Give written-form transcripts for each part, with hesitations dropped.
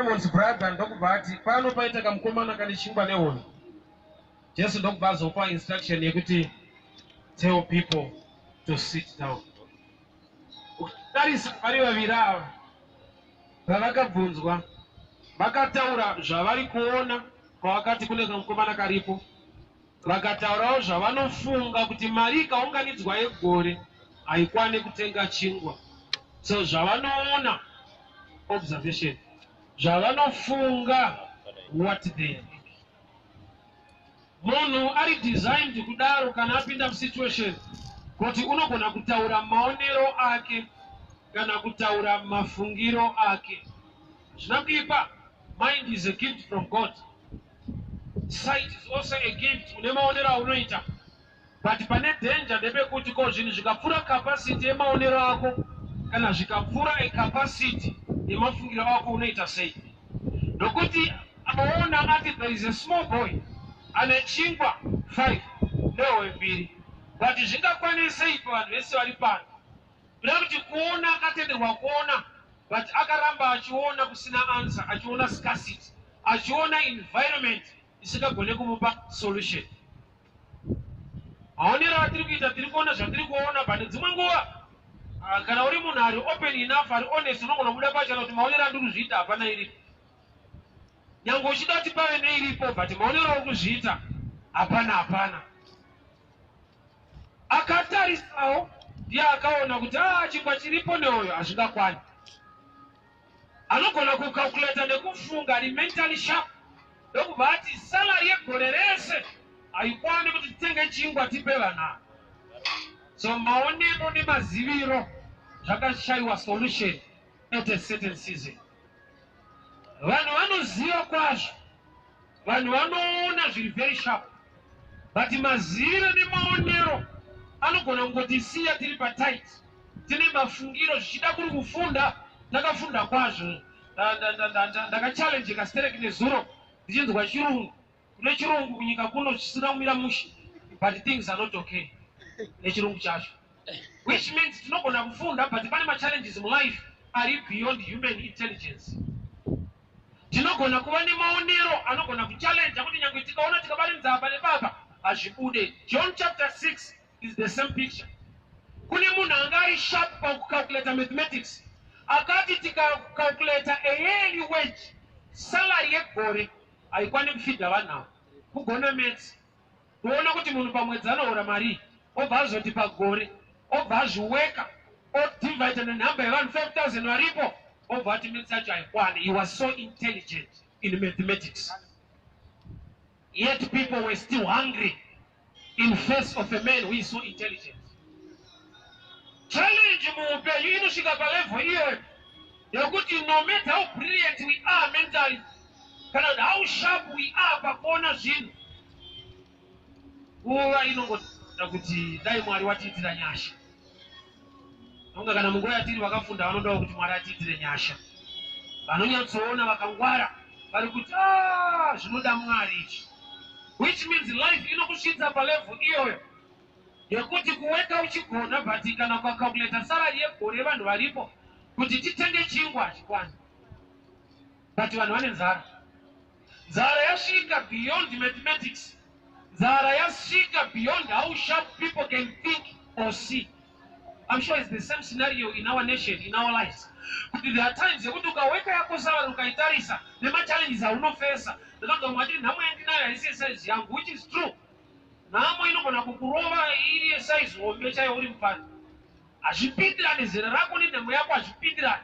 Simon's brother ndokubati pano paita kamukomana kanishingwa neoni. Jesu ndokubaza upa instruction yekuti tell people to sit down. Ukitarisa vari vaviri ava pavakabvunzwa vakataura zvavari kuona kwavakati kune kamukomana karipo, vakataurawo zvavanofunga kuti mari ikaunganidzwa yegore haikwani kutenga chingwa. So zvavanoona, observation, zvavanofunga, what they think. Munhu ari designed kudaro kana apinda musituation kuti unogona kutaura maonero ake kana kutaura mafungiro ake. Zvinakuipa, mind is a gift from God. Sight is also a gift. Une maonero aunoita. But pane danger ndepekuti ko zvinhu zvikapfuura capacity yemaonero ako kana zvikapfuura a capacity yemafungiro ako unoita sei. Nokuti anoona ati there is a small boy ane chingwa 5 newe 2, but zvingakwanise ipo vanhu vese vari pano. Kuda kuti kuona akatenderwa kuona, but akaramba achiona kusina answer, achiona scarcity, achiona environment isingagone kumupa solution. Maonero atiri kuita tiri kuona zvatiri kuona, pane dzimwe nguva kana uri munhu ari open enough, ari honest, unogona kubuda pachana kuti maonero andiri kuzviita hapana iripo. Nyange uchida kuti pave neiripo, but maonero uri kuzviita hapana. Akatarisawo ndiye akaona kuti chingwa chiripo neoyo hazvingakwani. Anogona kukalkuleta nekufunga, ari mentally sharp, ndokubva ati salary yegore rese haikwani kuti titenge chingwa tipe vana. So maonero nemaziviro zvakashayiwa solution at a certain season. Vanhu vanoziva kwazvo, vanhu vanoona zviri very sharp, but maziviro nemaonero anogona kungotisiya tiri patight, tine mafungiro zvichida kuri kufunda, ndakafunda kwazvo, ndakachallengeka stereki nezuro ndichinzwa chirungu. Kune chirungu kunyika kuno chisina kumira mushe, but things are not okay nechirungu chacho, which means tinogona kufunda, but pane machallenges mulife ari beyond human intelligence. Tinogona kuva nemaonero anogona kuchallenge kuti nyange tikaona tikabaridza apa nepapa hazvibude. John chapter 6 is the same picture. Kune munhu anga ari sharp pakucalculate mathematics, akati tikacalculate a yearly wage, salary yegore haikwani kufidha vanhu ava. Kugona maths, kuona kuti munhu pamwedzi anohora mari, obva azoti pagore, obva azviweka, odivide nenhamba yevanhu 5,000 varipo, obva ati maths yacho haikwani. He was so intelligent in mathematics. Yet people were still hungry in face of a man who is so intelligent. Challenge muupenyu inosvika palevel iyoyo yokuti no matter how brilliant we are mentally, kana how sharp we are pakuona zvinhu, nguva inongoda kuti dai Mwari watiitira nyasha. Nonga kana munguva yatiri vakafunda vanodawo kuti Mwari atiitire nyasha. Vanonyatsoona vakangwara vari kuti zvinoda Mwari ichi. Which means life inokusvitsa palevel iyoyo yekuti kuweka uchigona, but kana ukakalkuleta salary yegore vanhu varipo kuti titenge chingwa hachikwani. But vanhu vane nzara. Nzara yasvika beyond mathematics. Nzara yasvika beyond how sharp people can think or see. I'm sure it's the same scenario in our nation, in our lives. Kuti there are times yekuti ukaweka yako salary ukaitarisa nemachallenges aunofesa, ndakagomati nhamo yandinayo haisi size yangu, which is true. Nhamo inogona kukurova iri yesize hombe chaiyo uri mupani. Hazvipindirani zera rako nenhamo yako, hazvipindirani,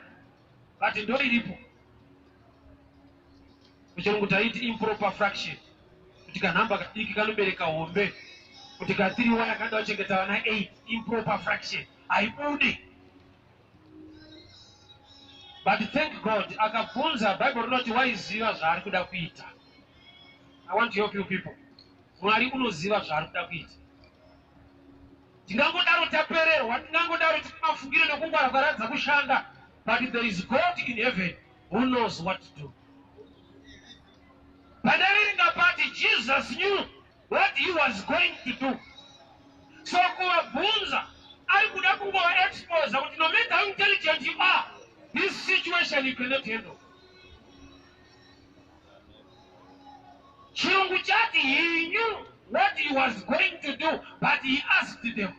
but ndo iripo. Kuchirungu taiti improper fraction, kuti kanhamba kadiki kanobereka hombe, kuti ka3 yakada kuchengeta vana 8, improper fraction haibudi. But thank God, akabvunza Bible rinoti waiziva zvaari kuda kuita. I want to help you people. Mwari unoziva zvaari kuda kuita. Tingangodaro tapererwa, tingangodaro tikamafungire nekungwara kwaradza kushanda, but there is God in heaven who knows what to do. Padaringa pati, Jesus knew what he was going to do. So kuvabvunza ari kuda kungova expose kuti no matter how intelligent you are, this situation you cannot handle. chirungu chati he knew what he was going to do, but he asked them.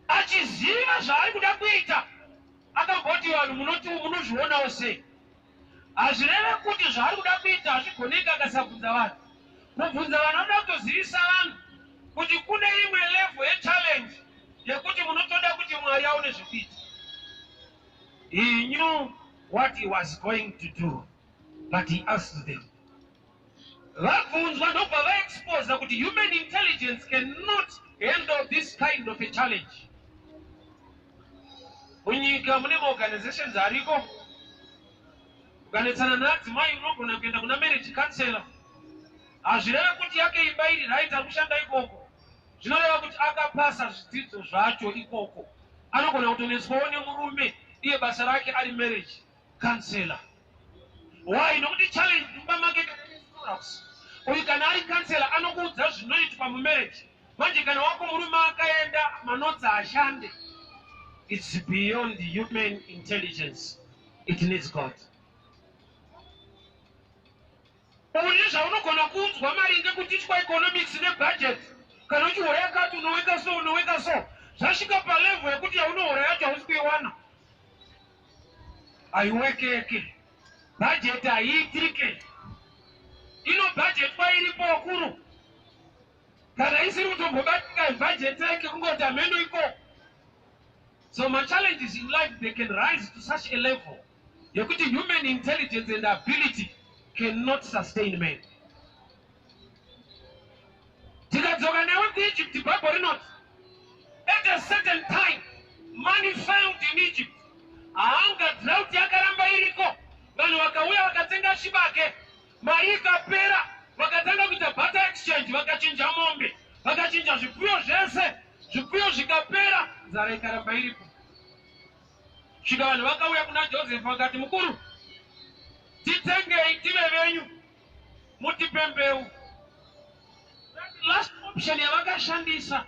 Achiziva zvaari kuda kuita, akamboti vanhu munozvionawo sei? Hazvireve kuti zvaari kuda kuita hazvigoneka akasabvunza vanhu. Kubvunza vanhu anoda kutozivisa vanhu kuti kune imwe level yechallenge yekuti munotoda kuti Mwari aone zvekuita. He knew what he was going to do, but he asked them. Vabvunzwa ndobva vaexposa kuti human intelligence cannot handle this kind of a challenge. Munyika mune maorganizations ariko, ukanetsana nadzimai unogona kuenda kuna marriage counselor. Hazvireva kuti yake imba iri right akushanda ikoko, zvinoreva kuti akapasa zvidzidzo zvacho ikoko. Anogona kutoneswawo nemurume iye basa rake ari marriage counselor. Why? Nokuti challenge mupamarket house. Uyu kana ari counselor anokuudza zvinoitwa mumarriage. Manje kana wako murume akaenda manotsi ashande. It's beyond human intelligence. It needs God. Uye zvaunogona kuudzwa maringe kutichwa economics nebudget. Kana uchihora yakati unoweka so. Zvasvika palevel yekuti yaunohora yacho hausi kuiwana. Haiwekeke. Budget haiitike. Ino budget iripo wakuru. Kana isiri kutombobatika budget yake kungoti ameno iko. So my challenges in life, they can rise to such a level. Yekuti human intelligence and ability cannot sustain men. Tikadzoka newe kuEgypt, Bible rinoti, at a certain time, money found in Egypt. Anga drought yakaramba iriko. Vanhu vakauya vakatenga shibake. Mari ikapera, vakatanga kuita barter exchange, vakachinja mombe, vakachinja zvipfuyo zvese, zvipfuyo zvikapera, nzara ikaramba iriko. Svika vanhu vakauya kuna Joseph vakati, mukuru, titengei tive venyu, mutipe mbeu. Last option yavakashandisa,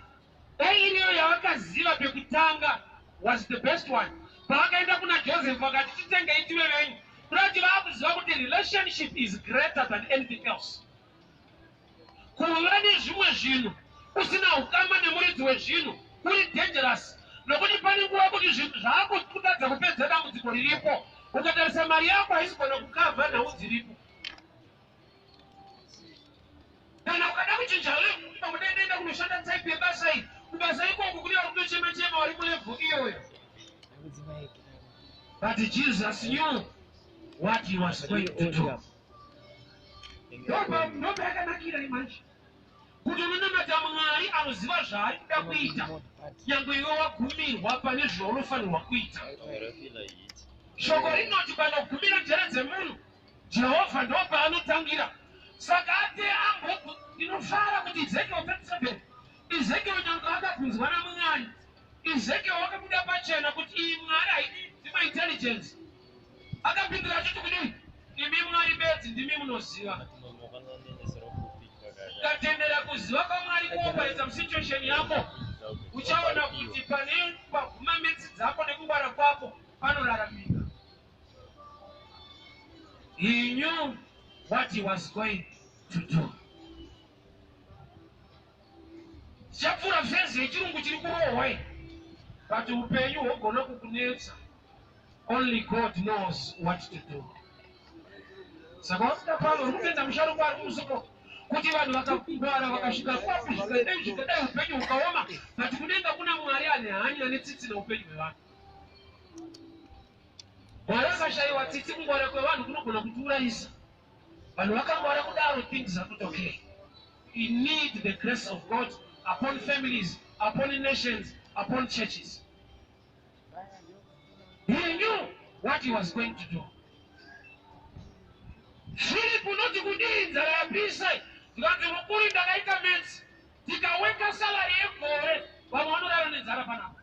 iriyo yavakaziva pekutanga, was the best one. Pavakaenda kuna Joseph vakati, titengei tive venyu. Kurati vakuziva kuti relationship is greater than anything else. Kuva nezvimwe zvinhu usina ukama nemuridzi wezvinhu kuri dangerous. Nokuti pane nguva kuti zvinhu zvakutadza kupedza dambudziko riripo. Ukatarisa mari yako haisi kugona kukavha nhau dziripo. Kana ukada kuchinja level kuti pamudendaenda kunoshanda type yebasa iyi, kubasa ikoko kuri vari kutochema vari mulevel iyoyo. But Jesus knew what he was going to do. Ndoba yakanakira imanje. Kuti unonamata Mwari anoziva zvaari kuda kuita. Nyangwe iwe wagumirwa pane zvaunofanirwa kuita. Shoko rinoti kana kugumira njere dzemunhu, Jehovha ndo paanotangira. Saka ate inofara kuti Ezekiel 37, Ezekiel nyangwe akabvunzwa naMwari. Ezekiel wakabuda pachena kuti iyi Mwari haidi dzima intelligence. Akapindura achiti kudini, imi Mwari bedzi ndimi munoziva. Ukatendera kuziva kwaMwari kuoparedza musituation yako, uchaona kuti pane paguma metsi dzako nekungwara kwako panoraramika. He knew what he was going to do. Chapfura fezi yechirungu chiri kurohwe, but upenyu hogona kukunetsa. Only God knows what to do. Saka wasika Paulo urikupedza musharuka ari kumusoko kuti vanhu vakangwara vakasvika kwapi zvikadai upenyu hukaoma, but kudenga kuna Mwari ane hanya netsitsi neupenyu hwevanhu. Mwari akashayiwa tsitsi kungwara kwevanhu kunogona kutiurayisa. Vanhu vakangwara kudaro, things are not okay. We need the grace of God upon families, upon nations, upon churches. He knew what he was going to do. Philip unoti kudii nzara yapisa, tikanzi mukuru ndakaita metsi, tikaweka salary yegore, vamwe vanorara nenzara panapa.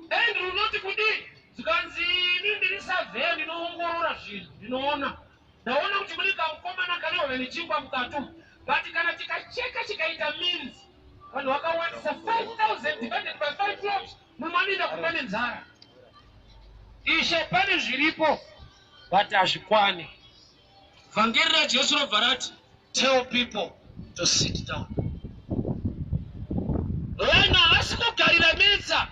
Andrew unoti kudii, tikanzi ini ndiri surveyor ndinoongorora zvinhu, ndinoona. Ndaona kuti muri kamukomana kariove nechingwa mukatu, but kana tikacheka chikaita means, vanhu vakawandisa 5,000 divided by 5 loaves, mumwe anoenda kuva nenzara. Ishe pane zviripo, but hazvikwani. Vhangeri raJesu robva rati, tell people to sit down. Vanhu havasi kugarira metsa,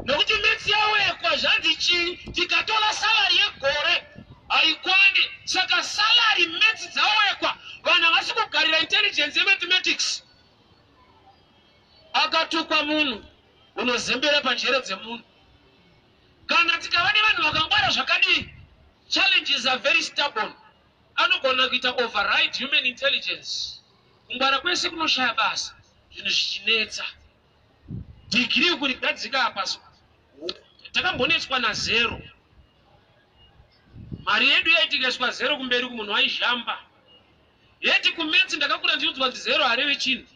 nokuti metsi yawekwa zvanzi chii, tikatora salari yegore haikwani. Saka salari metsi dzawekwa, vanhu havasi kugarira intelligence yemathematics. Akatukwa munhu unozembera panjere dzemunhu. Kana tikava nevanhu vakangwara zvakadii, challenges are very stubborn. Anogona kuita override human intelligence. Kungwara kwese kunoshaya basa, zvinhu zvichinetsa. Degree kurigadzika apa, takambonetswa na0. Mari yedu yaiti ikaiswa 0 kumberi kumunhu waizhamba. Yeti kumetsi ndakakura ndiudzwa kuti 0 harevi chinhu.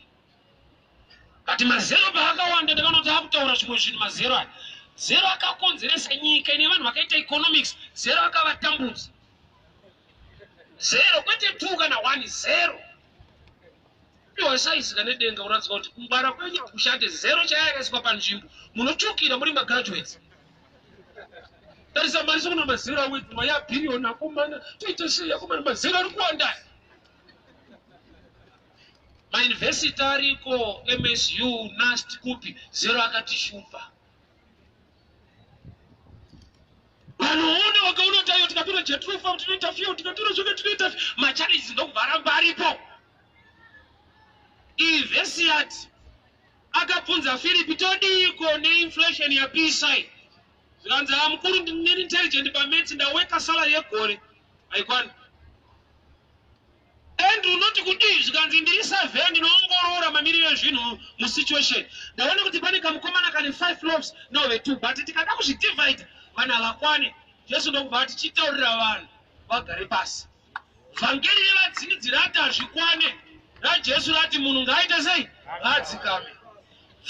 Kati ma0 paakawanda ndakanoti akutaura zvimwe zvinhu ma0 aya. 0 akakonzeresa nyika ine vanhu vakaita economics, 0 akavatambudza. 0 kwete 2 kana 1, 0. Iwe saizika nedenga uratidza kuti kungwara kwenyu kushate. 0 chayakaiswa panzvimbo, munotsvukira muri magraduates. Tarisa mari sokuna ma0 awetu maya billion akomana, toita sei akomana ma0 ari kuwanda. Mauniversity ariko, MSU, NAST, kupi, 0 akatishupa. Vanoona vakaona kuti ayo tikatora jet2 tinoita fiyo, tikatora zvoke tinoita fiyo. Machallenges ndokubva aripo. Ivhesi yati akabvunza Philip, todiko neinflation yapisa. Zvikanzi mukuru ndine intelligent pametsi, ndaweka salary yegore haikwani. And unoti kudii, zvikanzi ndiri survey ndinoongorora mamiriro ezvinhu musituation. Ndaona kuti pane kamukomana kane 5 loaves nove 2, but tikada kuzvidivide vanhu havakwani. Jesu ndokubva ati chitaurira vanhu vagare pasi. Vhangeri revadzinidzira ati hazvikwane, raJesu rati munhu ngaaite sei, ngadzikame.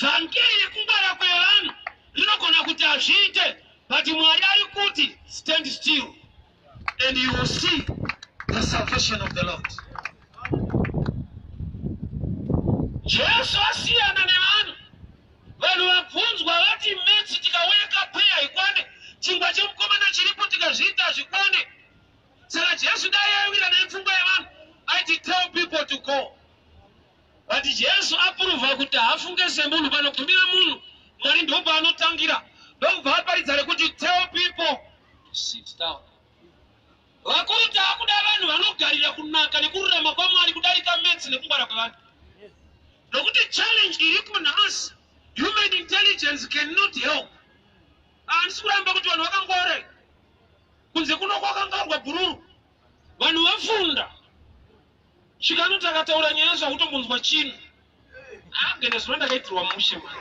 Vhangeri rekungwara kwevanhu rinogona kuti hazviite, but Mwari ari kuti stand still and you will see the salvation of the Lord. Jesu asiyana nevanhu. Vanhu vabvunzwa vati metsi tikaweka pay haikwane, chingwa chemukomana chiripo tikazviita hazvikwane. Saka Jesu dai aiwira nepfungwa yevanhu aiti tell people to go. But Jesu apuruvha kuti hafunge semunhu, panogumira munhu Mwari ndo paanotangira. Ndokubva aparidza rekuti tell people to sit down. Vakuru taakuda vanhu vanogarira kunaka nekururama kwaMwari kudarika metsi nekungwara kwevanhu. Nokuti challenge iripo nhasi, human intelligence cannot help. Handisi kuramba kuti vanhu vakangwara kunze kuno kwakangarwa bhururu, vanhu vafunda. Chikanoti akataura nyaya zvakutombonzwa chinhu, agene zvino ndakaitirwa mushe mani.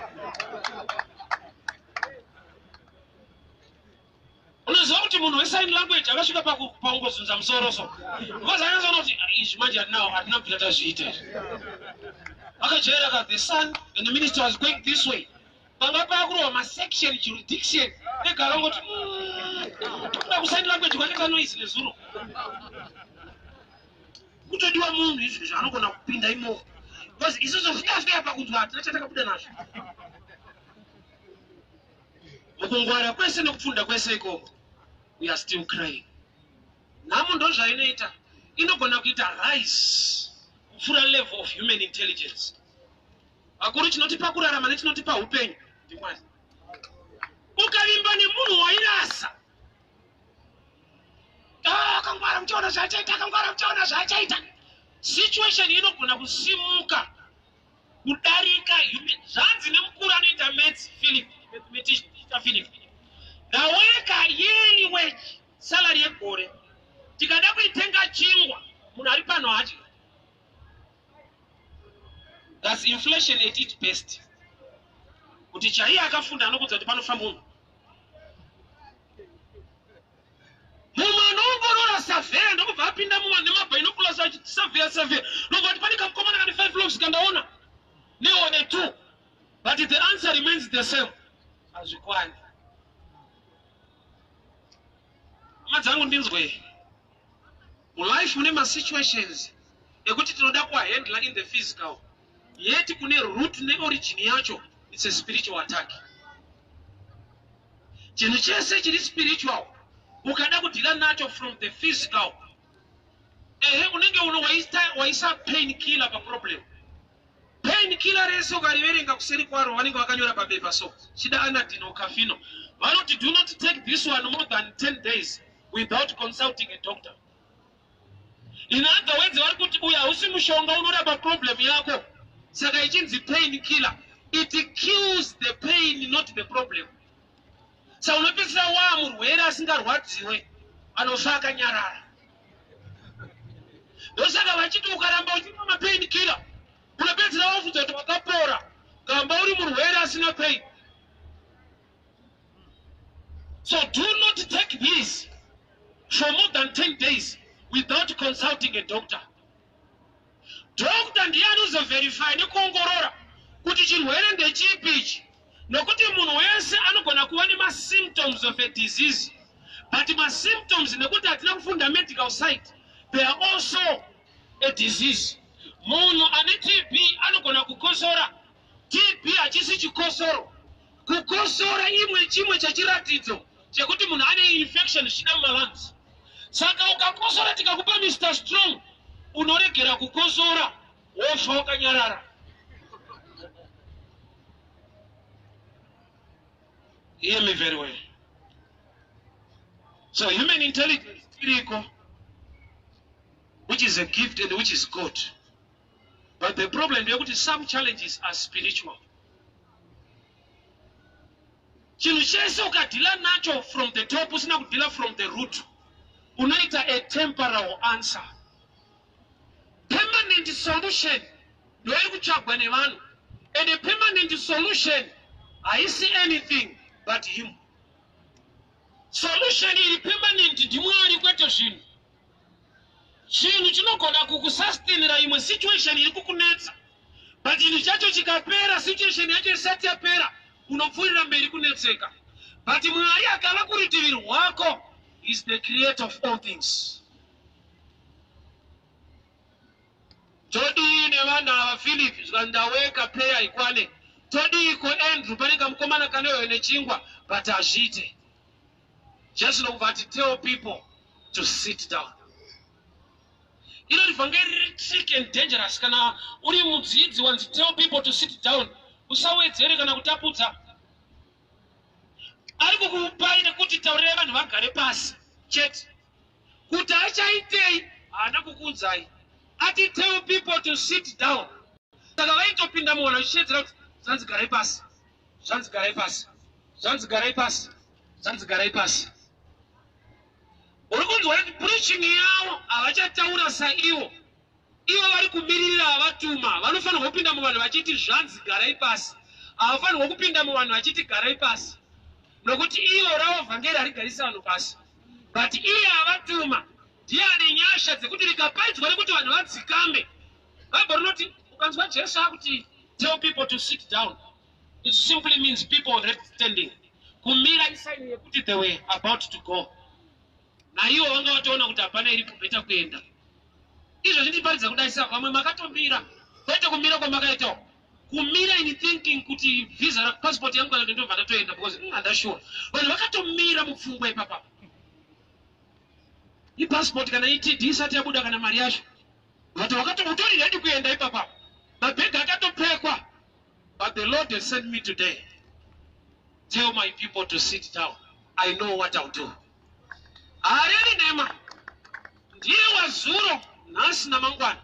Unoziva kuti munhu wesign language akasvika pakungozunza musoro so. Because akazoona kuti izvi manje hatina bvira tazviita. Akajaira ka the son and the minister was going this way. Panga pakurova masection jurisdiction. Egara ngoti tokuda kusign language kwakaita noise nezuro. Kutodiwa munhu izvi zvaanogona kupinda imo. Because izvozvo zvikafika pakunzwa hatina chatakabuda nazvo. Mukungwara kwese nekufunda kwese ikoko, we are still crying. Nhamo ndo zvainoita, inogona kuita rise kupfuura level of human intelligence. Akuru chinotipa kurarama nechinotipa upenyu ndimwari. Ukavimba nemunhu wairasa, akangwara muchiona zvachaita, akangwara muchiona zvachaita, situation inogona kusimuka kudarika. Zvanzi nemukuru anoita maths Philip, ndaweka yearly wage, salary yegore, tikada kuitenga chingwa munhu ari pano hacho. That's inflation at its best. Kuti chaiye akafunda anokudza kuti panofamba munhu. Munhu anoongorora survey ndokubva apinda nemabinoculars achiti survey. Ndokubva kuti pane kamukomana kane 5 loaves kandaona neone 2, but the answer remains the same. Hazvikwani. Madzangu ndinzwe. Mulife mune masituations ekuti tinoda kuhandla in the physical. Yet kune root ne-origin yacho, it's a spiritual attack. Chinhu chese chiri spiritual, ukada kudila nacho from the physical, unenge uno waisa pain killer pa problem. Pain killer reso ukariverenga kuseri kwaro vanenge vakanyora papepa so chida anadino kafino vanoti do not take this one more than 10 days without consulting a doctor. In other words, vari kuti uyu hausi mushonga unorapa problem yako, saka ichinzi pain killer. It kills the pain, not the problem. Sa unopedzisira wamurwere asingarwadziwe anofa akanyarara. Ndosaka vachiti ukaramba uchimwa mapain killer unopedzisira wafunza kuti wakapora kamba uri murwere asina pain. So do not take this for more than 10 days without consulting a doctor. Doctor ndiye anozoverify nekuongorora kuti chirwere ndechipi ichi, nokuti munhu wese anogona kuva nemasymptoms of a disease, but masymptoms nekuti hatina kufunda medical side, they are also a disease. Munhu ane TB anogona kukosora. TB hachisi chikosoro. Kukosora imwe chimwe chechiratidzo chekuti munhu ane infection chida mumalungs. Saka ukakosora tikakupa Mr. Strong unoregera kukosora wofa wakanyarara. Hear me very well. So human intelligence, which is a gift and which is good. But the problem is some challenges are spiritual. Chinhu chese ukadila nacho from the top usina kudila from the root, unaita a temporal answer. Permanent solution ndoiri kutsvagwa nevanhu, and a permanent solution haisi anything but him. Solution iri permanent ndimwari kwete zvinhu. Chinhu chinogona kukusustainira imwe situation iri kukunetsa, but chinhu chacho chikapera, situation yacho isati yapera, unopfuurira mberi kunetseka. But Mwari akava kurutivi rwako is the creator of all things. Todi nevanhu ava Philip zvandaweka prayer ikwane. Todi iko Andrew paneka mukomana kanoyo nechingwa, but azvite. Just know that tell people to sit down. You know, if I'm getting sick and dangerous, kana uri mudzidzi wanzi tell people to sit down. Usawedzere kana kutapudza. Ari kukupai nekuti taurire vanhu vagare pasi chete. Kuti achaitei haana kukuudzai. Ati tell people to sit down. Saka vaitopinda muwana zvichedzera kuti zvanzi garai pasi, zvanzi garai pasi, zvanzi garai pasi, zvanzi garai pasi. Uri kunzwa kuti preaching yavo havachataura saivo. Ivo vari kumiririra havatuma. Vanofanirwa kupinda muvanhu vachiti zvanzi garai pasi. Havafanirwa kupinda muvanhu vachiti garai pasi. Nokuti ivo ravo vhangeri harigarisa vanhu pasi. But iye havatuma ndiye ane nyasha dzekuti rikapaidzwa nekuti vanhu vadzikame. Bhaibheri rinoti ukanzwa Jesu akuti tell people to sit down, it simply means people already standing. Kumira isaini yekuti they were about to go. Na iwo vanga vatoona kuti hapana iripo beta kuenda. Izvo zvindiparidza kudaisa vamwe makatomira. Kwete kumira kwamakaita. Kumira in thinking kuti visa passport yangu kana ndobva ndatoenda because ndasure. Vanhu vakatomira mupfungwa ipapa. I passport kana itidi isati yabuda kana mari yacho. Vanhu vakatomutori ready kuenda ipapa. Mabhegi akatopekwa. But the Lord has sent me today. Tell my people to sit down. I know what I'll do. Areni nema. Ndiye wazuro nasi na mangwana.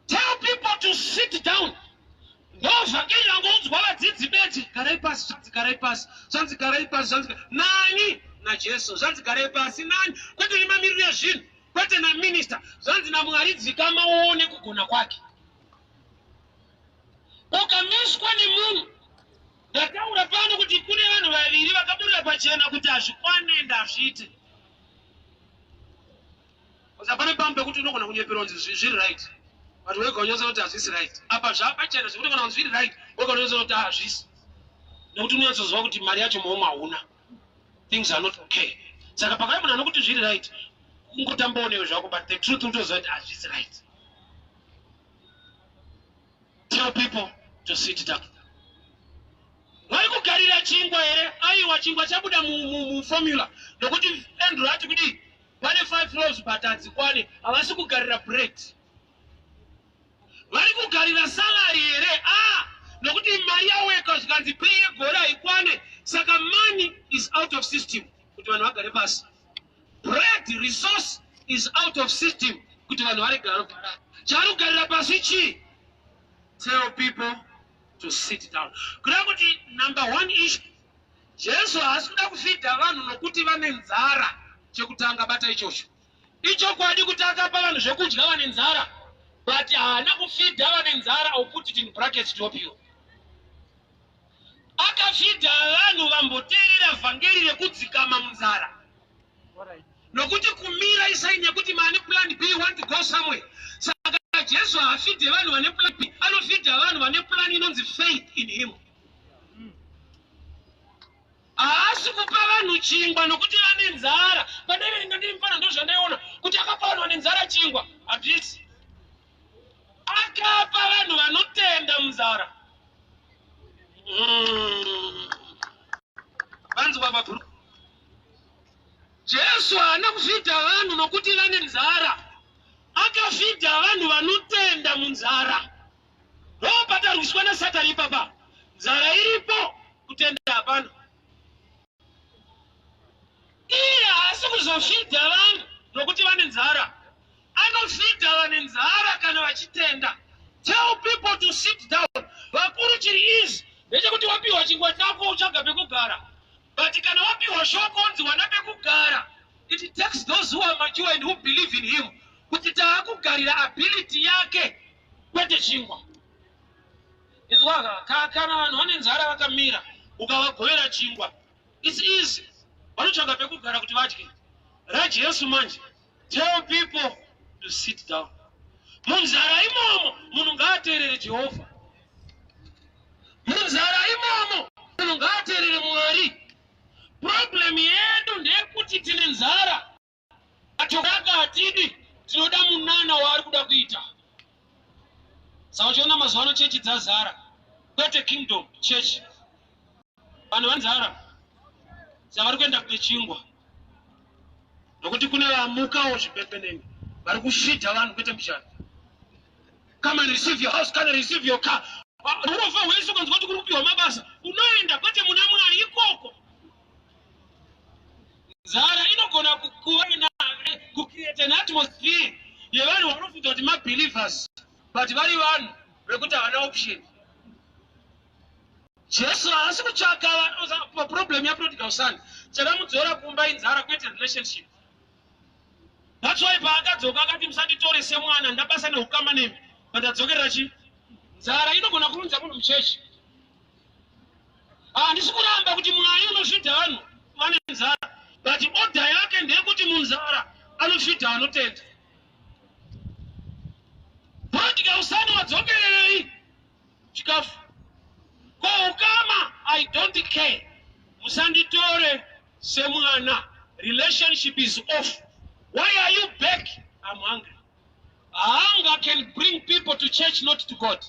Tell people to sit down. No vhangeri rangonzwa vadzidzi beti garai pasi, zvanzi garai pasi, zvanzi garai pasi, zvanzi nani na Jesu, zvanzi garai pasi nani, kwete nemamiriro ezvinhu, kwete na minister, zvanzi naMwari dzikama uone kugona kwake. Ukamiswa nemunhu, ndataura pano kuti kune vanhu vaviri vakaburira pachena kuti hazvikwani ende hazviite. Usapane pamwe pekuti unogona kunyeperwa kunzi zviri right. But wega unyoza kuti hazvisi right. Apa zvapachena zvekuti kana zviri right, wega unyoza kuti hazvisi. Nekuti unyatsozwa kuti mari yacho maoma hauna. Things are not okay. Saka pakaya munhu anokuti zviri right, ungotambaonewo zvako, but the truth unotoziva kuti hazvisi right. Tell people to sit down. Vari kugarira chingwa here? Aiwa chingwa chabuda mu formula. Nokuti Andrew ati kuti pane 5 loaves batadzikwane havasi kugarira bread, vari kugarira salary here. Nokuti mari yaweka zvikanzi pei yegore haikwane, saka money is out of system kuti vanhu vagare pasi. Bread resource is out of system kuti vanhu varegara. Chavari kugarira pasi chi? Tell people to sit down. Kuda kuti number 1 issue, Jesu haasi kuda kufidha vanhu nokuti vane nzara. Chekutanga bata ichocho. Icho kwadi kuti akapa vanhu zvekudya vane nzara, but haana kufidha vane nzara. I'll put it in brackets to help you. Akafidha vanhu vamboteerera vhangeri rekudzikama munzara. Nokuti kumira isaini yekuti mane plan B, want to go somewhere. Saka Jesu haafidhe vanhu vane plan B, anofidha vanhu vane plan inonzi faith in him. Haasi kupa vanhu chingwa nokuti vane nzara. Padere ringandiri mfana ndozvandaiona kuti akapa vanhu vane nzara chingwa. Handisi. Akapa vanhu vanotenda munzara. Vanzi baba. Jesu haana kufidha vanhu nokuti vane nzara. Akafidha vanhu vanotenda munzara. Ndopata rwiswa naSatani ipapa. Nzara iripo, kutenda hapana. Iye haasi kuzofidha vanhu nokuti vane nzara. Anofidha vane nzara kana vachitenda. Tell people to sit down. Vakuru chiri izi ndechekuti wapiwa chingwa chako uchaga pekugara. But kana wapiwa shoko unzi wana pekugara. It takes those who are mature and who believe in him kuti taakugarira ability yake kwete chingwa. Izwaga kana vanhu vane nzara vakamira ukavagovera chingwa, it's easy. Vanotsvaga pekugara kuti vadye. RaJesu manje, tell people to sit down. Munzara imomo munhu ngaateerere Jehovha. Munzara imomo munhu ngaateerere Mwari. Problem yedu ndeyekuti tine nzara. Atokaka hatidi, tinoda munana waari kuda kuita. Saka uchiona mazuva ano chechi dzazara. Kwete kingdom church. Vanhu vanzara. Saka vari kuenda kune chingwa. Nokuti kune vamukawo zvipembenene vari kufidha vanhu kwete mushando. Come and receive your house, come and receive your car. Unofa hwese ukanzwa kuti kuri kupiwa mabasa, unoenda kwete muna Mwari ikoko. Nzara inogona kucreate an atmosphere yevanhu vanofunga kuti mabelievers, but vari vanhu vekuti havana option. Jesu haasi kutsvaka problem yaprodigal son. Chakamudzora kumba inzara kwete relationship. That's why paakadzoka akati musanditore semwana, ndabasa neukama nemi, pandadzokerera chi? Nzara inogona kurunza munhu muchechi. Handisi kuramba kuti Mwari unofidha vanhu vane nzara, but order yake ndeyekuti munzara anofidha vanotenda. Prodigal son wadzokererei chikafu. Ukama, I don't care. Musanditore semwana. Relationship is off. Why are you back? I'm hungry. Hunger can bring people to church, not to God.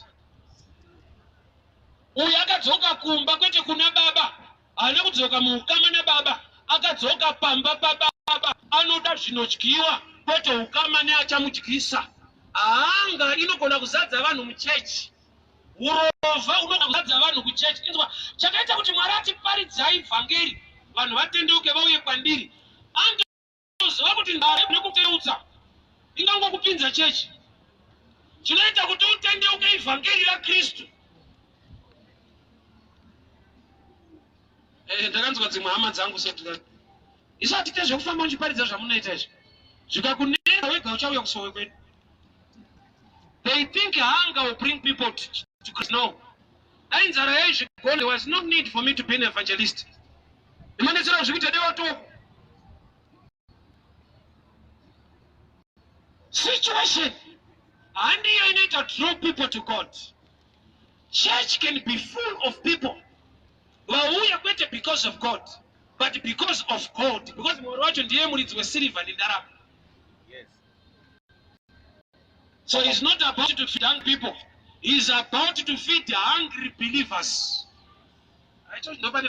Uyu akadzoka kumba kwete kuna baba. Haana kudzoka muukama nababa. Akadzoka pamba pababa. Anoda zvinodyiwa kwete ukama neachamudyisa. Hunger inogona kuzadza vanhu muchechi. Urova unogona kuzadza vanhu kuchechi. Chakaita kuti Mwari atiparidzai vhangeri vanhu vatendeuke vauye kwandiri. Angaziva kuti nzara nekuteutsa ingangokupinza chechi. Chinoita kuti utendeuke ivhangeri raKristu. Ndakanzwa dzimwe hama dzangu setukani. Isati tezvekufamba muchiparidza zvamunoita izvi. Zvikakunena wega uchauya kusowe kwedu. They think hunger will bring people to Christ. No. There was no need for me to be an evangelist. Situation. And you need to draw people to God. Church can be full of people. Well, we are better because of God. But because of God. Because we were silver in Arab. Yes. So it's not about to feed young people. It's about to feed the hungry believers. I told nobody.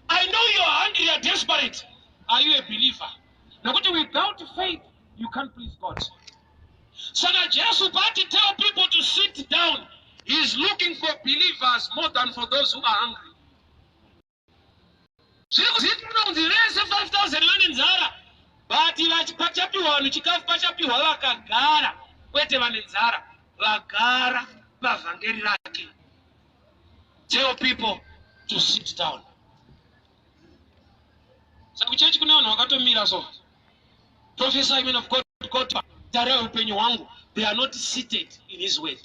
I know you're hungry, you're desperate. Are you a believer? Nokuti without faith, you can't please God. Saka Jesu party tell people to sit down. He is looking for believers more than for those who are hungry. Zvirese 5,000 vane nzara, but pachapiwa vanhu chikafu pachapiwa vakagara, kwete vane nzara vagara pavhangeri rake. Tell people to sit down. Saka kuchechi kune vanhu vakatomira so. Prophesy, men of God, tarehe upenyu wangu, they are not seated in his word.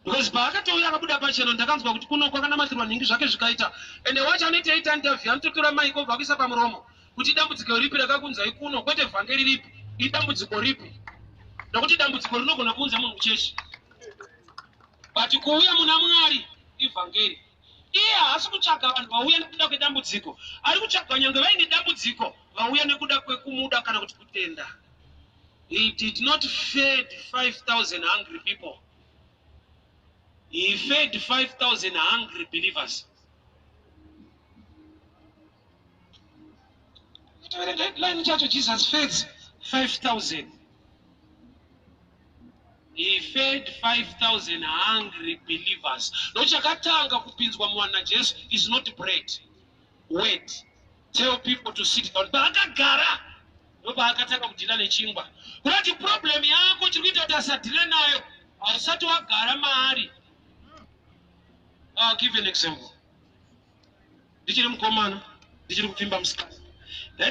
Because paakatouya akabuda pacheno ndakanzwa kuti kuno kwakanamatirwa nhingi zvake zvikaita, ende wacho anoita interview anototora maiko obva kuisa pamuromo kuti dambudziko ripi rakakunzai kuno, kwete vhangeri ripi, idambudziko ripi, nokuti dambudziko rinogona kuunza munhu muchechi, but kuuya muna Mwari ivhangeri. Iye haasi kutsvaga vanhu vauya nekuda kwedambudziko, ari kutsvaga nyange vaine dambudziko vauya nekuda kwekumuda kana kuti kutenda. He did not feed 5,000 hungry people. He fed 5,000 hungry believers. Jesus fed 5,000. He fed 5,000 hungry believers. Nochakatanga kupinzwa mwana Jesu is not bread. Wait. Tell people to sit down. Bakagara. Nobakataka kudila nechingwa. Kuti problem yako chikuita kuti asadile nayo. Asati wagara mahari. I'll give you an example. Ndichiri mukomana, ndichiri kupfimba musikana.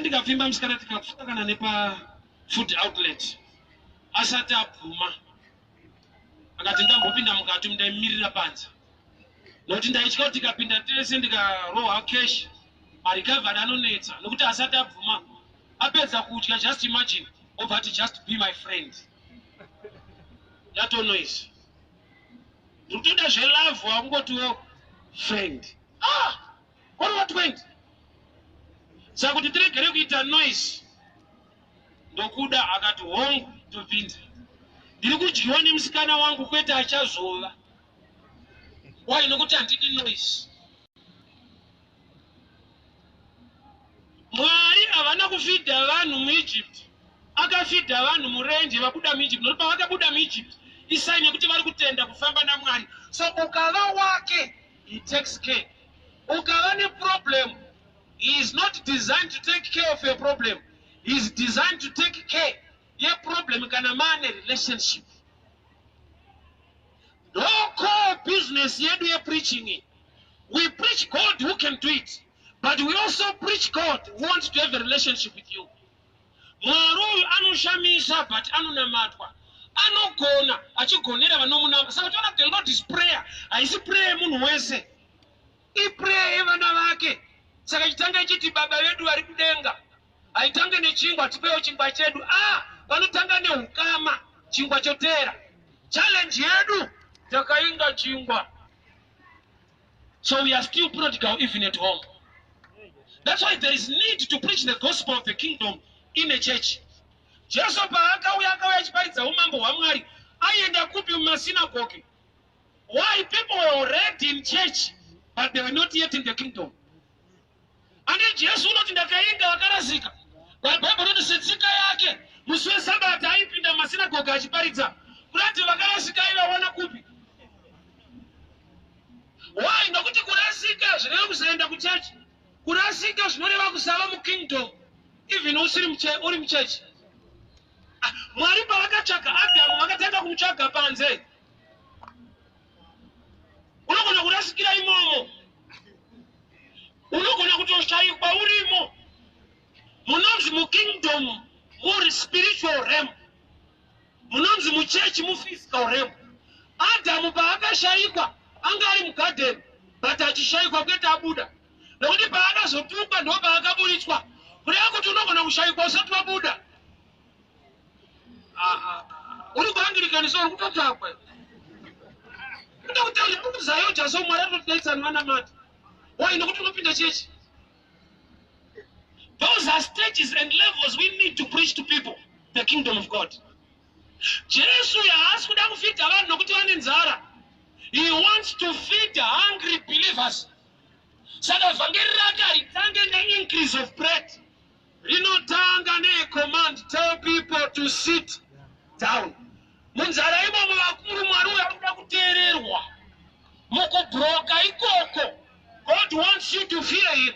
Ndikapfimba musikana tikapfutakana nepa food outlet. Asati abvuma. Akati ndambopinda mukati ndaimirira panze. Nokuti ndaitya kuti tikapinda tese ndikarohwa cash, marikavhari anonetsa. Nokuti asati abvuma. Apedza kudya, just imagine. Over to just be my friend. Yato noise. Rutuda zvelove wangotiwo friend. What went? Saka kuti tiregere kuita noise. Ndokuda akati hongu topinda. Ndiri kudyiwa nemusikana wangu kwete achazova. Why? Nokuti handidi noise. Mwari havana kufidha vanhu muEgypt. Akafidha vanhu murenje vabuda muEgypt. Nokuti pavakabuda muEgypt, isaini yekuti vari kutenda kufamba naMwari. So ukava wake, he takes care. Ukava ne problem, he is not designed to take care of your problem. He is designed to take care ye problem kana mane relationship. No core business yedu ye preaching. We preach God who can do it, but we also preach God who wants to have a relationship with you. Mwari anoshamisa but anonamatwa. Anogona achigonera vanomunamba. Saka tiona the Lord is prayer. Haisi prayer munhu wese. I prayer yevana vake. Saka chitanga ichiti baba vedu vari kudenga. Aitange nechingwa tipewo chingwa chedu. Vanotanga neukama chingwa chotera. Challenge yedu takainga chingwa. So we are still prodigal even at home. That's why there is need to preach the gospel of the kingdom in a church. Jesu paakauya achiparidza umambo hwaMwari aienda kupi mumasinagoge. Why? People were already in church but they were not yet in the kingdom. And Jesu unoti ndakainga vakarasika. Bhaibheri rinoti setsika yake musi weSabata aipinda mumasinagoge achiparidza. Kurati vakarasika aivaona kupi? Why? Nokuti kurasika zvireva kusaenda kuchechi. Kurasika zvinoreva kusava mukingdom even uri muchechi. Mwari pavakatsvaga Adamu vakatanga kumutsvaga panze. Unogona kurasikira imomo. Unogona kutoshayikwa urimo. Munonzi mukingdom muri spiritual realm. Munonzi muchechi muphysical realm. Adamu paakashayikwa anga ari mugarden but achishayikwa kwete abuda. Nokuti paakazotukwa ndo paakaburitswa. Kureva kuti unogona kushayikwa usati wabuda. Uri kuangirikani so uri kutotsvakwa. Kuda kutaura kuti zayoja so Mwari atotidetsana vana mati. Why? Nokuti unopinda chechi. Those are stages and levels we need to preach to people the kingdom of God. Jesu haasi kuda kufidha vanhu nokuti vane nzara. He wants to feed hungry believers. Saka vhangeri rake haritange ne increase of bread. Rinotanga ne-command, tell people to sit down. Munzara imomo vakuru Mwari uyakuda kuteererwa. Mukubroka ikoko. God wants you to fear him.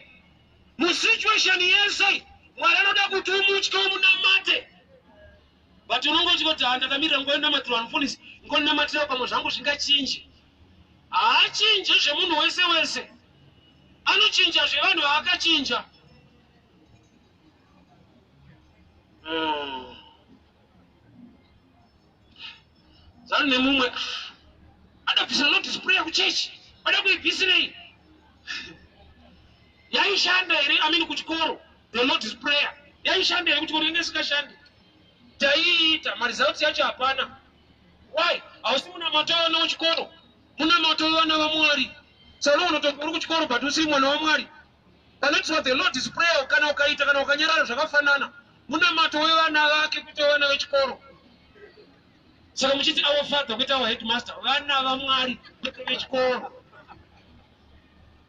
Musituation yese, Mwari anoda kuti umutye umunamate. But unongochikoti handakamirira ngonamatira vanofundisi, ngonamatira pamwe zvangu zvingachinje. Haachinje zvemunhu wese wese. Anochinja zvevanhu vaakachinja. Zanu nemumwe adabvisa notice prayer kuchechi, ada kuibvisa nei? Yaishanda here, amini kuchikoro, the notice prayer. Yaishanda here kuchikoro, inge isikashandi. Taiita, marizauti yacho hapana. Why? Hausi muna matawana kuchikoro. Muna matawana wa Mwari. Salo unotokuru kuchikoro, but usi mwana wa Mwari. And that's what the notice prayer, kana ukaita, kana ukanyarara zvakafanana. Muna matawana wake kutawana wechikoro. Saka muchiti our father, kuita our headmaster, vana wa Mwari, wechikoro.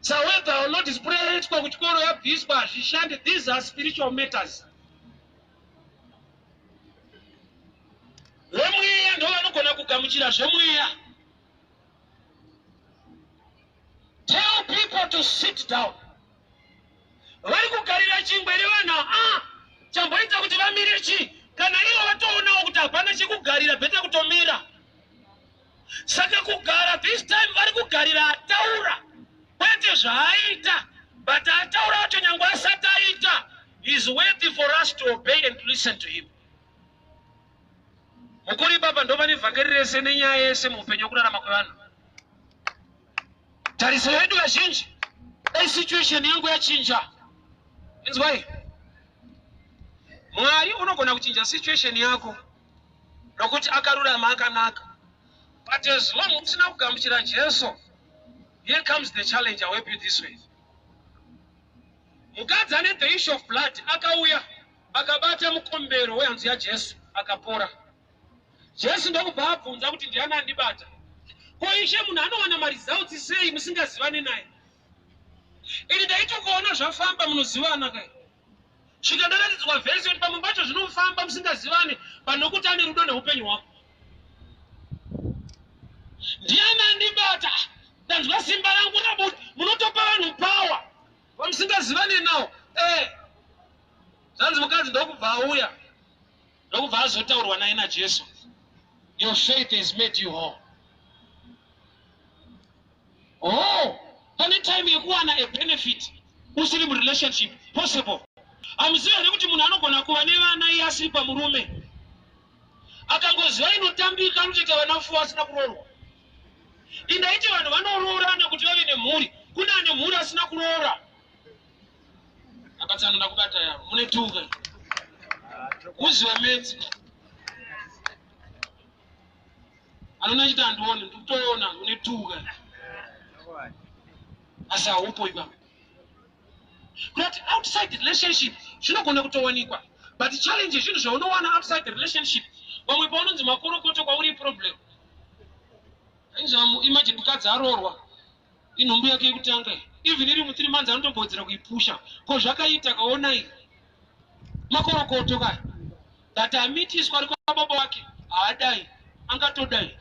So whether or not is prayer kuchikoro yabviswa zvishande, these are spiritual matters. Zvemweya ndo vanogona kugamuchira zvemweya. Tell people to sit down. Vari kugarira chingwa ere vanhu, chamboita kuti vamire chi? Kana ivo vatoonawo kuti hapana chekugarira, bheta kutomira. Saka kugara, this time vari kugarira ataura. Kwete zvaaita, but ataura kuti nyangwe asati aita, is worthy for us to obey and listen to him. Mukuri baba ndo vane vhangeri rese nenyaya yese muupenyu hwekurarama kwevanhu. Tariso yedu vazhinji, dai situation yangu yachinja. Inzwai, Mwari unogona kuchinja situation yako nokuti akarurama akanaka. But as long usina kugamuchira Jesu, here comes the challenge. I will put it this way. Mukadzi ane the issue of blood akauya akabata mukombero wehanzu yaJesu akapora. Jesu ndokubva abvunza kuti ndiani andibata. Ko ishe munhu anowana maresults sei musingazivani naye? Ini ndaitokuona zvafamba munozivana kai. Svika ndakaratidzwa vhesi kuti pamwe pacho zvinofamba musingazivani panokuti ane rudo neupenyu hwako. Ndiani andibata? Ndanzwa simba rangu rabuda. Munotopa vanhu power vamusingazivani nawo. Zvanzi mukadzi ndokubva auya, ndokubva azotaurwa naye naJesu. Your faith has made you whole. Pane time yekuwana a benefit usiri relationship possible. Amuziva here kuti munhu anogona kuva nevana iye asiri pamurume. Akangoziva inotambika anotoita vana fuwa asina kuroorwa. Indaiti vanhu vanoroora nekuti vave nemhuri, kuna ane mhuri asina kuroora. Akatsananda kubata yavo, mune tuka. Muziva medzi. Anona chita andione, ndikutoona mune tuka. Asa haupo ipa. Kuti outside the relationship zvinogona kutowanikwa. But the challenge is zvinhu zvaunowana outside the relationship. Vamwe paunonzi makorokoto kwauri problem. Imagine mukadzi aroorwa, inhumbu yake yekutanga. Even iri mu3 months anotombodzera kuipusha. Ko zvakaita kaonai. Makorokoto kaya. That amitiswa ari kwababa wake, haadai, angatodai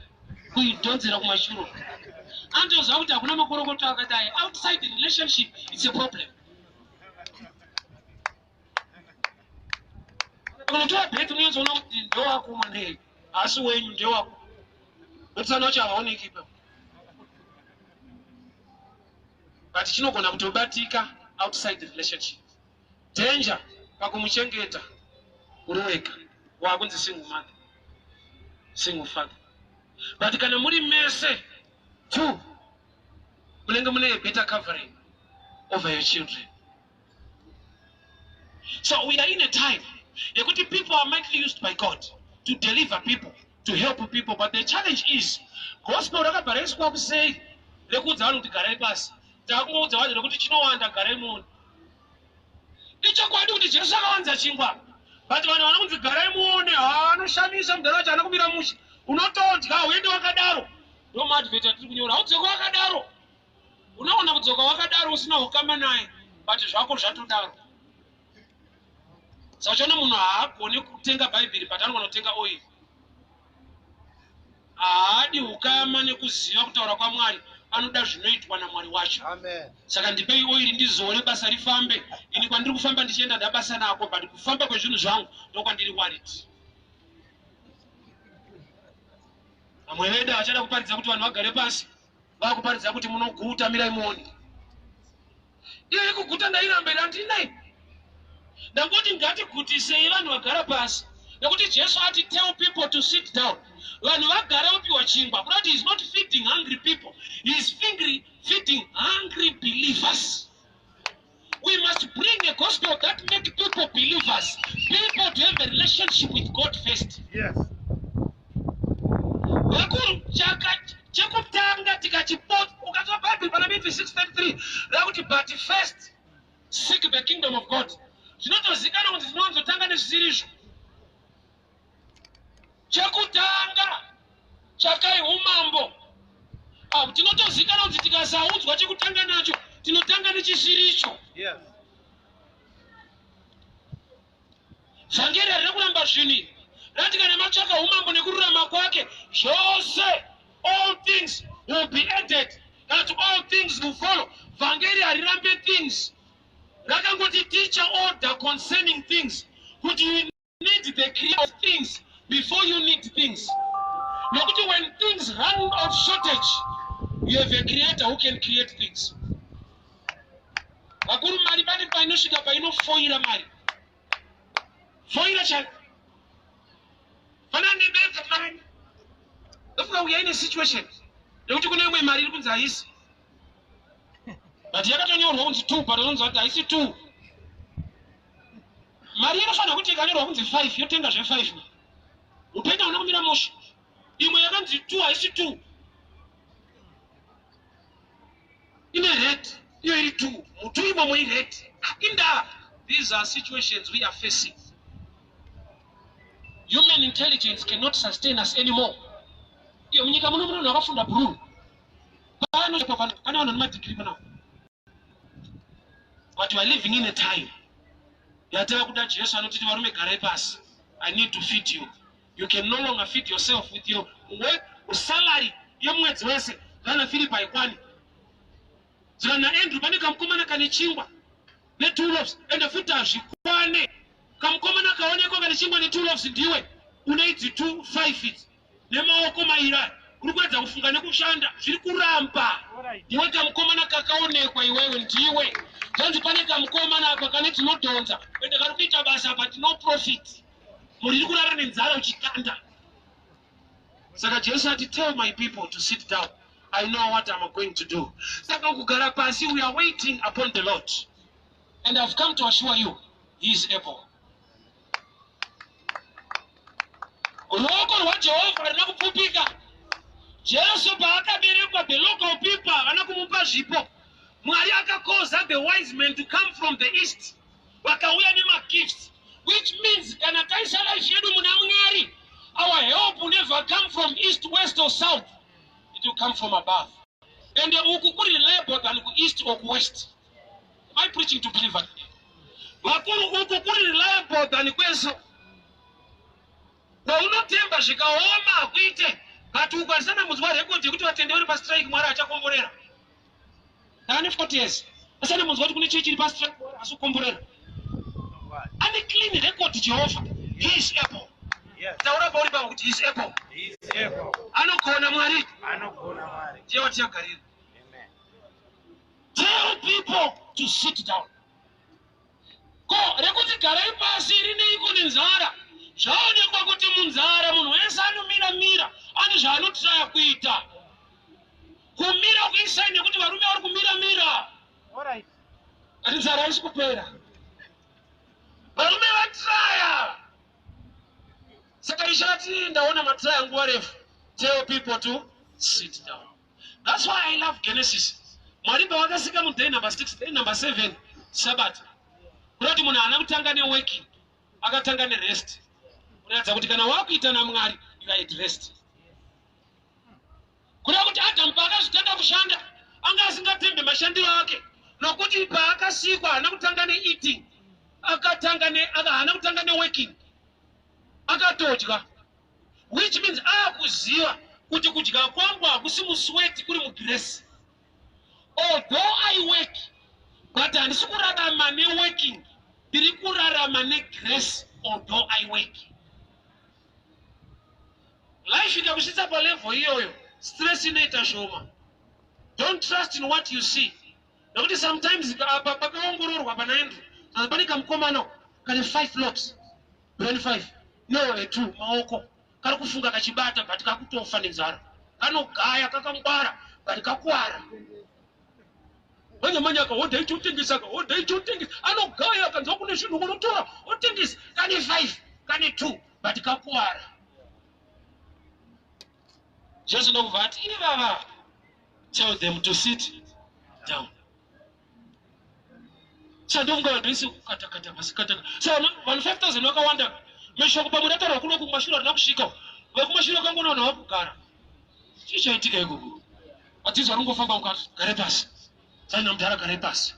kuidhonzera kumashuro. Andoziva kuti hakuna makorokoto akadai. Outside the relationship, it's a problem. Unotoa bhetu unozoona kuti ndewako mwanei, asi wenyu ndewako. Notisana wacho havaoneki ipapo. But chinogona kutobatika outside the relationship. Danger pakumuchengeta uri wega, wakunzi single mother, single father. But kana muri mese too, munenge mune a better covering over your children. So we are in a time yekuti people are mightily used by God to deliver people, to help people, but the challenge is gospel rakabhariswa kusei rekuudza vanhu kuti garai pasi. Takungoudza vanhu rekuti chinowanda garai muno. Ichokwadi kuti Jesu akawanza chingwa, but vanhu vanokunzi garai muone, anoshamisa mugara wacho anakumira musha. Unotodya uende wakadaro. Ndo maadvheta tiri kunyora, haudzoka wakadaro. Unaona kudzoka wakadaro usina ukama naye, but zvako zvatodaro. Sachona munhu haagone kutenga bhaibheri but anotenga oil. Haadi ukama nekuziva kutaura kwaMwari, anoda zvinoitwa naMwari wacho. Amen. Saka ndipei oil ndizore basa rifambe. Ini kwandiri kufamba ndichienda ndabasa nako, but kufamba kwezvinhu zvangu ndokwandiri worried. Vamwe vedu vachada kuparidza kuti vanhu vagare pasi, vakuparidza kuti munoguta, mirai muone. Iyo kuguta ndairambira handinai. Ndangoti ngatigutise vanhu vagara pasi. Nekuti Jesu ati tell people to sit down. Vanhu vagara upiwa chingwa. But he is not feeding hungry people. He is feeding hungry believers. We must bring a gospel that make people believers. People to have a relationship with God first. Yes. Vakuru chakutanga tikachipota ukatoa Bible pana Matthew 6:33 rakuti but first seek the kingdom of God. Zvinotozikana kuti tinozotanga nezvisirizvo. Chakutanga chakai umambo. Tinotozikana kuti tikasaudzwa chekutanga nacho tinotanga nechisiricho. Yes. Vhangeri rekuramba zvini rati kana machaka umambo nekururama kwake zvose all things will be added, that all things will follow. Vhangeri harirambe things, rakangoti teacher order concerning things, kuti you need the creator of things before you need things. Nokuti when things run of shortage, you have a creator who can create things. Vakuru mari pane painosvika painofoira mari. Foira chake. Fana nebeka mari. Ndofuka we are in a situation. Nokuti kune imwe mari iri kunzi haisi. But yakatonyorwa kunzi 2 but unonzi kuti haisi 2. Mari inofanira kuti ikanyorwa kunzi 5 yotenga zve 5. Upenda unakumira moshi. Imwe yakanzi 2 haisi 2. Ine red, iyo iri 2. Mutu imwe mwe red. Inda, these are situations we are facing. Human intelligence cannot sustain us anymore. Iyo munyika muno munhu akafunda blue. Pano chapavana kana vanhu madegree pano. But we are living in a time. Yatava kuda Jesu anoti varume garai pasi. I need to feed you. You can no longer feed yourself with your work salary yemwedzi wese. Kana Philippi kwani. Zana Andrew pane kamukomana kane chingwa ne 2 loaves ende futa zvikwane. Kamukomana kaonekwa kane chingwa ne 2 loaves ndiwe unaidzi 5 it. Nemaoko maira uri kuedza kufunga nekushanda zviri kuramba. Iwe kamukomana kakaonekwa iwewe ndiwe. Zanzi pane kamukomana apa kane tinodhonza ende kari kuita basa but no profit. Muri kurara nenzara uchikanda. Saka Jesu ati tell my people to sit down. I know what I'm going to do. Saka kugara pasi, we are waiting upon the Lord. And I've come to assure you, he is able. Ruoko rwa Jehovha harina kupfupika. Jesu paakaberekwa the local people havana kumupa zvipo. Mwari akakoza the wise men to come from the east. Vakauya nemagifts. Which means kana taisa life yedu muna Mwari, our help will never come from east, west or south. It will come from above. And uku kuri reliable than east or west. Am I preaching to believers? Vakuru uku kuri reliable than kweso. Wa unotemba zvikaoma kuite. But ukazana muzwa rekodi kuti vatendeuri pa strike Mwari achakomborera. Ndani 40 years. Asana muzwa kuti kune chichi pa strike asukomborera. And clean record Jehovah. He is able. Yes. Taura pauri pa kuti he is able. He is able. Anokona Mwari. Anokona Mwari. Jehovah tiakarira. Amen. Tell people to sit down. Ko rekuti garai pasi rine iko nenzara. Zvaonekwa kuti munzara munhu wese anomira ane zvaanotsaya kuita. Kumira kuisaine kuti varume vari kumira. All right. Ati nzara haisi kupera. Varume vatsaya. Saka ishati ndaona matsaya nguva refu. Tell people to sit down. That's why I love Genesis. Mwari pavakasika muday number 6, day number 7, Sabbath. Kurati munhu haana kutanga neworking, akatanga nerest. Kuratidza kuti kana wakuita naMwari, you are at rest. Kuda kuti Adam paakazotanga kushanda, anga asingatembe mashandiro ake. Nokuti paakasikwa haana kutanga neeating. haana kutanga neworking akatodya, which means akuziva kuti kudya kwangu hakusi musweti kuri mugrace. Although I work, but handisi kurarama neworking, ndiri kurarama negrace. Although I work, life ikakusvitsa palevel iyoyo, stress inoita shoma. Don't trust in what you see. Nokuti sometimes pakaongororwa panaendro pane kamukomana kane 5 lots, brain 5 no 2 maoko kari kufunga kachibata but kakutofa nenzara, kanogaya kakangwara but kakuwara. Manyamanyaka odai chotengesa anogaya kanzwa kune zvinhu unotora otengesa, kane 5 kane 2 but kakuwara. Just know that ivava, tell them to sit down. So don't go and kata. So 5,000 wakawanda meshoko pamudatara kuno kumashiro nakushika wekumashiro kangu na wakugara chichaitika igugu atizo arungofamba mukati gare pasi sana mtara gare pasi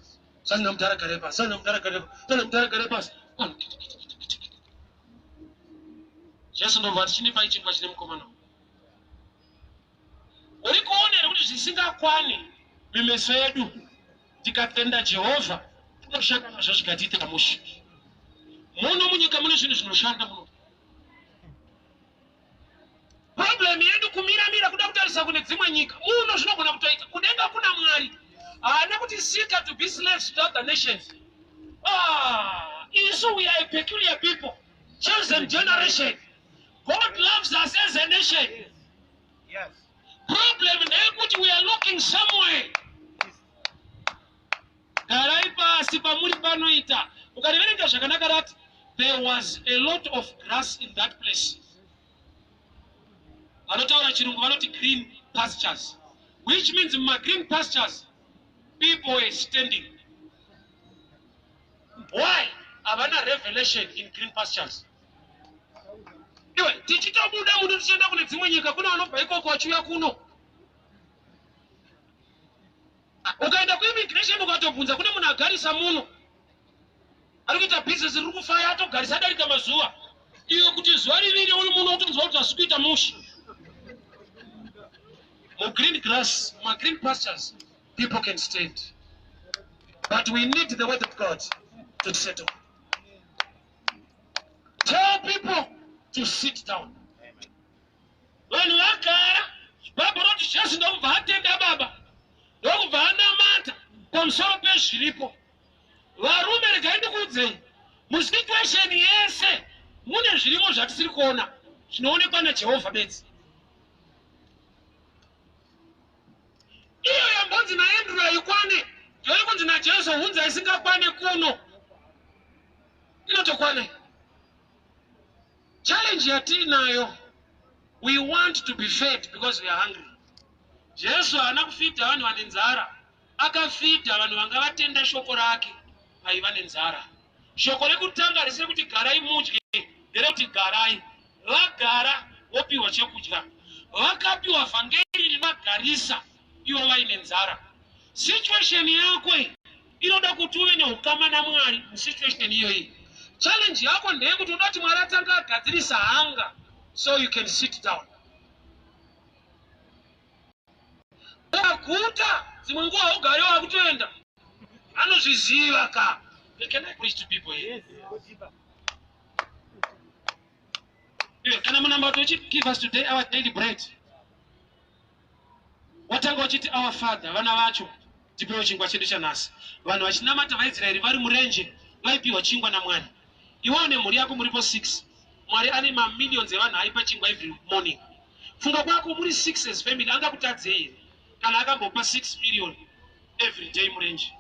Jesu ndo vati chini pai chingwa chine mukomana uri kuonera kuti zvisingakwani mimeso yedu tikatenda Jehovha tunoshanda nazvo zvikatiita mushi muno munyika mune zvinhu zvinoshanda muno. Problem yedu kumira kuda kutarisa kune dzimwe nyika muno zvinogona kutoita kudenga kuna Mwari haana kuti seek to be slaves to other nations. So we are a peculiar people, chosen generation. God loves us as a nation. Yes. Problem is we are looking somewhere. There was a lot of grass in that place. Green pastures, which means in my green pastures, people were standing. Why? Havana revelation in green pastures. Ukaenda kuimmigration ukatobvunza kune munhu agarisa muno ari kuita business riri kufaya atogarisa adarika mazuva iyo kuti zuva riviri uri muno utonzwa kuti hasi kuita mushi. Green grass, green pastures, people can stand, but we need the word of God to settle. Tell people to sit down. When you are Baba wrote just no vatenda baba. Don't vana mata. Komsoro pe shiripo. Varume regaindi kudze. Musituation yese. Mune zvirimo zvatisiri kuona. Zvinoonekwa naJehovha bedzi. Iyo yambonzi naEndrew ayikwane. Yori kunzi naJesu hunza isingakwane kuno. Inotokwane. Challenge yatinayo. We want to be fed because we are hungry. Jesu haana kufidha vanhu vane nzara, akafidha vanhu vanga vatenda shoko rake vaiva nenzara. Shoko rekutanga risiri kuti garai mudye, nderekuti garai. Vagara vopiwa chekudya, vakapiwa vhangeri rivagarisa ivo vaine nzara. Situation yako inoda kuti uve neukama naMwari musituation iyoyi. Challenge yako ndeyekuti unoda kuti Mwari atanga agadzirisa hanga so you can sit down. Kuita dzimwe nguva ugare wakutoenda anozviziva ka. Can I preach to people here? Kana munamba tochiti give us today our daily bread. Watanga uchiti our father, vana vacho tipewo chingwa chedu chanhasi. Vanhu vachinamata vaIsraeri vari murenje vaipiwa chingwa naMwari. Iwewe nemhuri yako muripo 6. Mwari ane mamillions evanhu aipa chingwa every morning. Funga kwako muri 6 as family angakutadzei here kana akambopa 6 million every day murenje.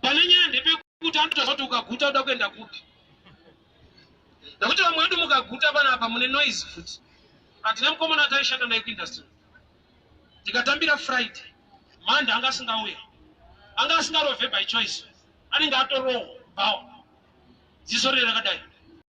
Pane nyaya ndepekuti anotozva kuti ukaguta uda kuenda kupi. Nokuti vamwe vedu mukaguta panapa mune noise futi. Hatina mukomana taishanda naye kuindustry. Tikatambira Friday, Monday anga asingauya. Anga asingarove by choice. Anenge atorohwa bawa. Ziso riri rakadai.